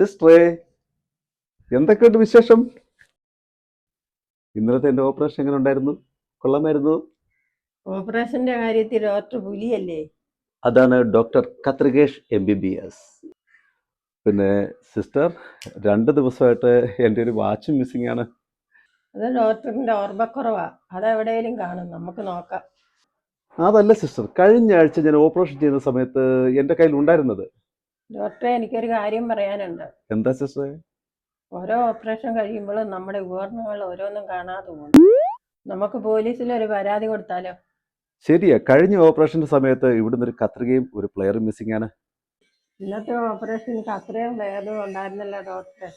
സിസ്റ്ററേ, എന്തൊക്കെയുണ്ട് വിശേഷം? ഇന്നലത്തെ എൻ്റെ ഓപ്പറേഷൻ എങ്ങനെ ഉണ്ടായിരുന്നു? കൊള്ളാമായിരുന്നു? ഓപ്പറേഷന്റെ കാര്യത്തിൽ ഡോക്ടർ പുലിയല്ലേ? അതാണ് ഡോക്ടർ കത്രികേഷ് MBBS. പിന്നെ സിസ്റ്റർ, 2 ദിവസമായിട്ട് എൻ്റെ ഒരു വാച്ച് മിസ്സിംഗ് ആണ്. അത് ഡോക്ടറിന്റെ ഓർമ്മക്കുറവാ. അതെവിടെയെങ്കിലും കാണും, നമുക്ക് നോക്കാം. അതല്ല സിസ്റ്റർ, കഴിഞ്ഞ ആഴ്ച ഞാൻ ഓപ്പറേഷൻ ചെയ്യുന്ന സമയത്ത് എൻ്റെ കയ്യിൽ ഉണ്ടായിരുന്നത്. ഡോക്ടറെ, എനിക്കൊരു കാര്യം പറയാനുണ്ട്. എന്താ സിസ്റ്ററെ? ഓരോ ഓപ്പറേഷൻ കഴിയുമ്പോഴും നമ്മുടെ ഉപകരണങ്ങൾ ഓരോന്നും കാണാതെ പോകും. നമുക്ക് പോലീസിൽ ഒരു പരാതി കൊടുത്താലോ? ശരിയാ, കഴിഞ്ഞ ഓപ്പറേഷൻ്റെ സമയത്ത് ഇവിടുന്ന് ഒരു കത്രികയും ഒരു പ്ലെയറും മിസ്സിംഗ് ആണ്. ഇന്നത്തെ ഓപ്പറേഷനിക്ക് അത്രയും വേദന ഉണ്ടായിരുന്നല്ലോ ഡോക്ടറെ.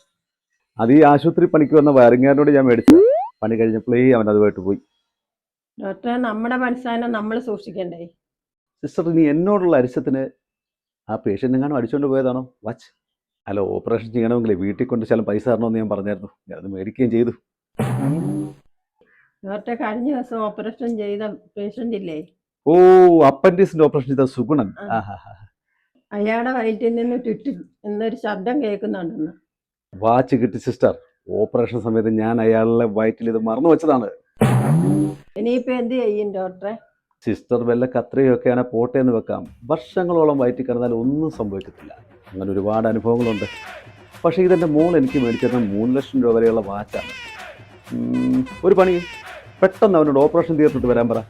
അത് ഈ ആശുപത്രി പണിക്ക് വന്ന വയറിങ്ങാരനോട് ഞാൻ മേടിച്ചു. പണി കഴിഞ്ഞപ്പോഴേ അവൻ അതുമായിട്ട് പോയി. ഡോക്ടറെ, നമ്മുടെ മനസ്സാനം നമ്മൾ സൂക്ഷിക്കണ്ടേ? സിസ്റ്റർ, ഇനി എന്നോടുള്ള അരിശത്തിന് ആ പേഷ്യൻ്റ് എങ്ങാനും അടിച്ചുകൊണ്ട് പോയതാണോ വാച്ച്? അല്ല, ഓപ്പറേഷൻ ചെയ്യണമെങ്കിലേ വീട്ടിൽ കൊണ്ട് ചില പൈസ തരണമെന്ന് ഞാൻ പറഞ്ഞായിരുന്നു. ഞാനത് മേടിക്കുകയും ചെയ്തു. ഡോക്ടറെ, കഴിഞ്ഞ ദിവസം ഓപ്പറേഷൻ ചെയ്ത പേഷ്യൻ്റ് ഇല്ലേ? ഓ, അപ്പൻഡിക്സിന്റെ ഓപ്പറേഷൻ ചെയ്ത സുഗുണൻ. അയാളുടെ വയറ്റിൽ നിന്ന് ചുറ്റും എന്നൊരു ശബ്ദം കേൾക്കുന്നുണ്ടെന്ന്. വാച്ച് കിട്ടി സിസ്റ്റർ. ഓപ്പറേഷൻ സമയത്ത് ഞാൻ അയാളുടെ വയറ്റിൽ ഇത് മറന്നു വെച്ചതാണ്. ഇനിയിപ്പോ എന്ത് ചെയ്യും ഡോക്ടറെ? സിസ്റ്റർ, വല്ല കത്രികയൊക്കെയാണ് പോട്ടേന്ന് വെക്കാം. വർഷങ്ങളോളം വയറ്റിൽ കിടന്നാൽ ഒന്നും സംഭവിക്കത്തില്ല. അങ്ങനെ ഒരുപാട് അനുഭവങ്ങളുണ്ട്. പക്ഷേ ഇതെൻ്റെ മോൾ എനിക്ക് മേടിച്ചത് 3 ലക്ഷം രൂപ വരെയുള്ള വാച്ചാണ്. ഒരു പണി, പെട്ടെന്ന് അവനോട് ഓപ്പറേഷൻ തിയേറ്ററിട്ട് വരാൻ പറ.